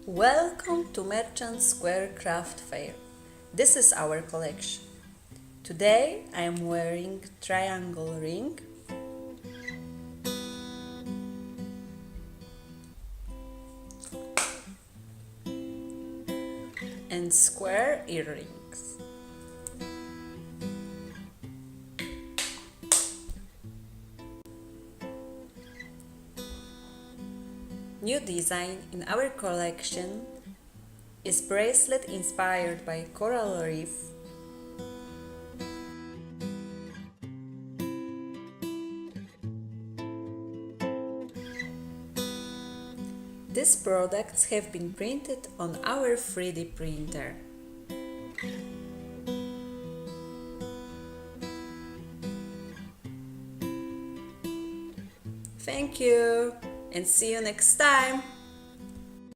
Welcome to Merchant Square Craft Fair. This is our collection. Today I am wearing triangle ring and square earrings. New design in our collection is bracelet inspired by coral reef. These products have been printed on our 3D printer. Thank you and see you next time!